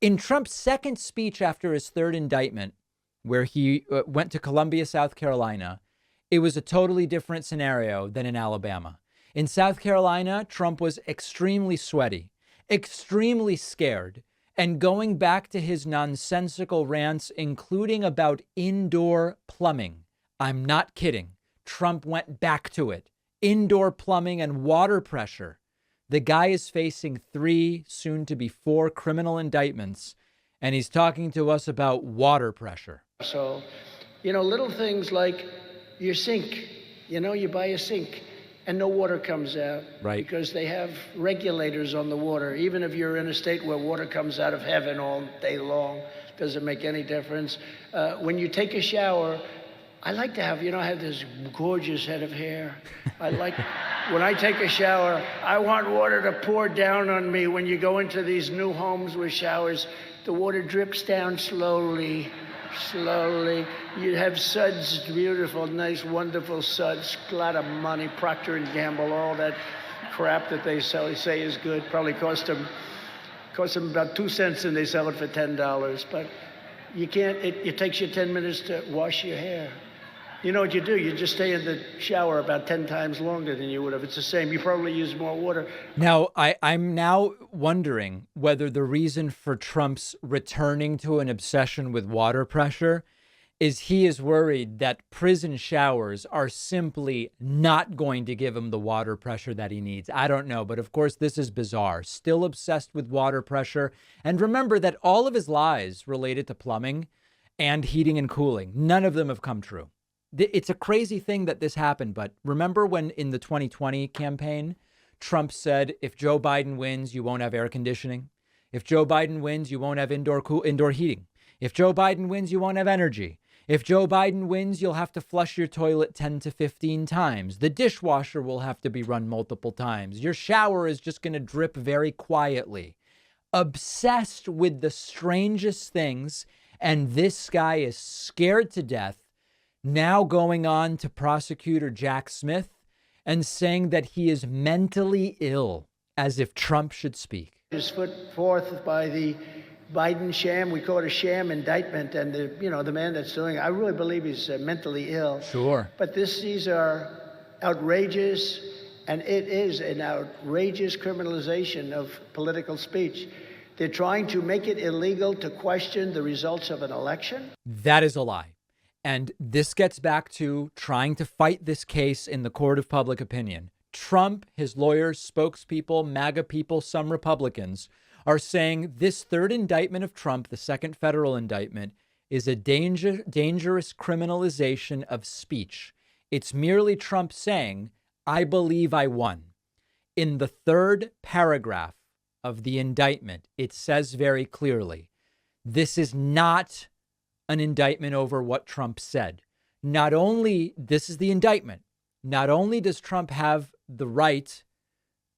In Trump's second speech after his third indictment, where he went to Columbia, South Carolina, it was a totally different scenario than in Alabama. In South Carolina, Trump was extremely sweaty, extremely scared, and going back to his nonsensical rants, including about indoor plumbing. I'm not kidding. Trump went back to it. Indoor plumbing and water pressure. The guy is facing 3, soon to be 4 criminal indictments, and he's talking to us about water pressure. So, little things like your sink, you buy a sink and no water comes out. Right. Because they have regulators on the water. Even if you're in a state where water comes out of heaven all day long, doesn't make any difference. When you take a shower, I like to have, I have this gorgeous head of hair. When I take a shower, I want water to pour down on me. When you go into these new homes with showers, the water drips down slowly. You have suds, beautiful, nice, wonderful suds, a lot of money, Procter & Gamble, all that crap that they say is good. Probably cost them about 2 cents and they sell it for $10. But you can't, it takes you 10 minutes to wash your hair. You know what you do? You just stay in the shower about 10 times longer than you would have. It's the same. You probably use more water. Now, I'm now wondering whether the reason for Trump's returning to an obsession with water pressure is he is worried that prison showers are simply not going to give him the water pressure that he needs. I don't know. But of course, this is bizarre. Still obsessed with water pressure. And remember that all of his lies related to plumbing and heating and cooling, none of them have come true. It's a crazy thing that this happened. But remember when in the 2020 campaign, Trump said, if Joe Biden wins, you won't have air conditioning. If Joe Biden wins, you won't have indoor heating. If Joe Biden wins, you won't have energy. If Joe Biden wins, you'll have to flush your toilet 10 to 15 times. The dishwasher will have to be run multiple times. Your shower is just going to drip very quietly. Obsessed with the strangest things. And this guy is scared to death. Now going on to prosecutor Jack Smith and saying that he is mentally ill, as if Trump should speak. Is put forth by the Biden sham. We call it a sham indictment. And the man that's doing it, I really believe he's mentally ill. Sure. But these are outrageous, and it is an outrageous criminalization of political speech. They're trying to make it illegal to question the results of an election. That is a lie. And this gets back to trying to fight this case in the court of public opinion. Trump, his lawyers, spokespeople, MAGA people, some Republicans are saying this third indictment of Trump, the second federal indictment, is a dangerous criminalization of speech. It's merely Trump saying, I believe I won. In the third paragraph of the indictment, it says very clearly, this is not an indictment over what Trump said. Not only, this is the indictment, not only does Trump have the right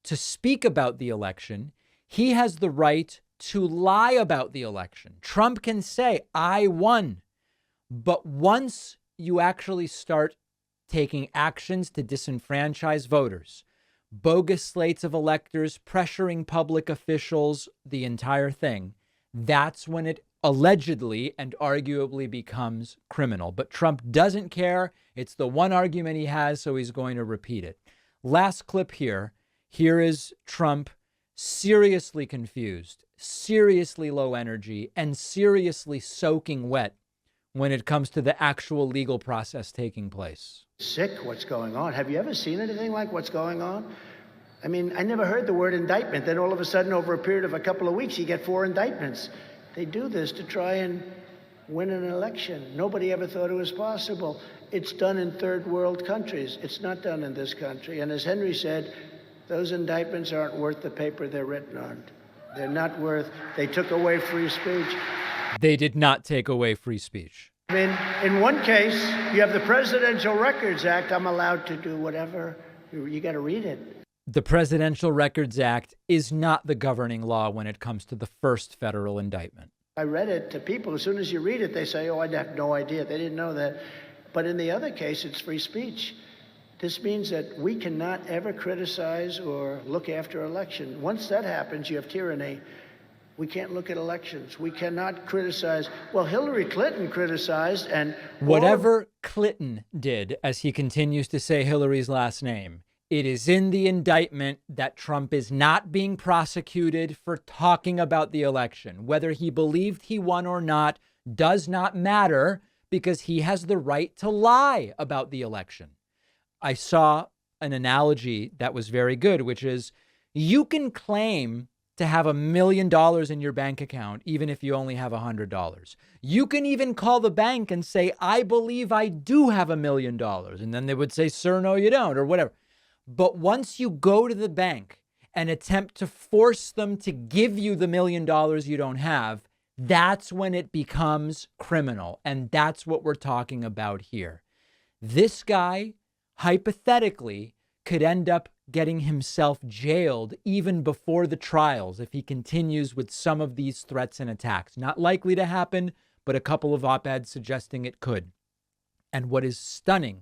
to speak about the election, he has the right to lie about the election. Trump can say, I won. But once you actually start taking actions to disenfranchise voters, bogus slates of electors, pressuring public officials, the entire thing, that's when it allegedly and arguably becomes criminal. But Trump doesn't care. It's the one argument he has, so he's going to repeat it. Last clip here. Here is Trump seriously confused, seriously low energy, and seriously soaking wet when it comes to the actual legal process taking place. Sick, what's going on? Have you ever seen anything like what's going on? I mean, I never heard the word indictment. Then all of a sudden, over a period of a couple of weeks, you get 4 indictments. They do this to try and win an election. Nobody ever thought it was possible. It's done in third world countries. It's not done in this country. And as Henry said, those indictments aren't worth the paper they're written on. They're not worth, they took away free speech. They did not take away free speech. I mean, in one case, you have the Presidential Records Act. I'm allowed to do whatever. You got to read it. The Presidential Records Act is not the governing law when it comes to the first federal indictment. I read it to people. As soon as you read it, they say, oh, I have no idea. They didn't know that. But in the other case, it's free speech. This means that we cannot ever criticize or look after election. Once that happens, you have tyranny. We can't look at elections. We cannot criticize. Well, Hillary Clinton criticized, and whatever Clinton did, as he continues to say Hillary's last name, it is in the indictment that Trump is not being prosecuted for talking about the election. Whether he believed he won or not does not matter, because he has the right to lie about the election. I saw an analogy that was very good, which is you can claim to have $1 million in your bank account, even if you only have $100. You can even call the bank and say, I believe I do have $1 million. And then they would say, sir, no, you don't, or whatever. But once you go to the bank and attempt to force them to give you the $1 million you don't have, that's when it becomes criminal. And that's what we're talking about here. This guy, hypothetically, could end up getting himself jailed even before the trials if he continues with some of these threats and attacks. Not likely to happen, but a couple of op-eds suggesting it could. And what is stunning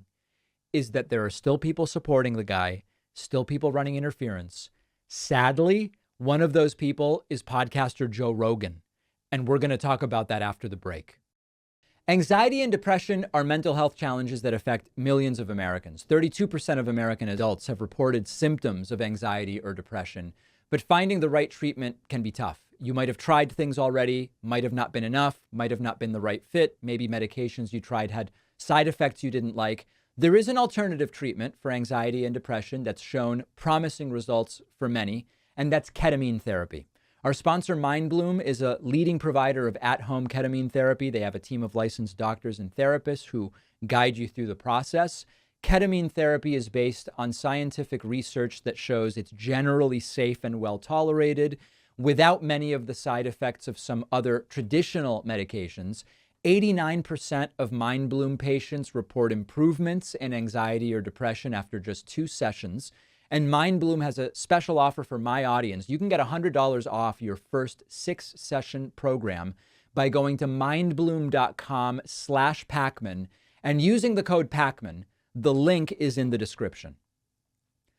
is that there are still people supporting the guy, still people running interference. Sadly, one of those people is podcaster Joe Rogan. And we're going to talk about that after the break. Anxiety and depression are mental health challenges that affect millions of Americans. 32% of American adults have reported symptoms of anxiety or depression, but finding the right treatment can be tough. You might have tried things already, might have not been enough, might have not been the right fit. Maybe medications you tried had side effects you didn't like. There is an alternative treatment for anxiety and depression that's shown promising results for many, and that's ketamine therapy. Our sponsor, MindBloom, is a leading provider of at-home ketamine therapy. They have a team of licensed doctors and therapists who guide you through the process. Ketamine therapy is based on scientific research that shows it's generally safe and well tolerated without many of the side effects of some other traditional medications. 89% of MindBloom patients report improvements in anxiety or depression after just 2 sessions. And MindBloom has a special offer for my audience. You can get $100 off your first 6-session program by going to mindbloom.com/Pacman and using the code Pacman. The link is in the description.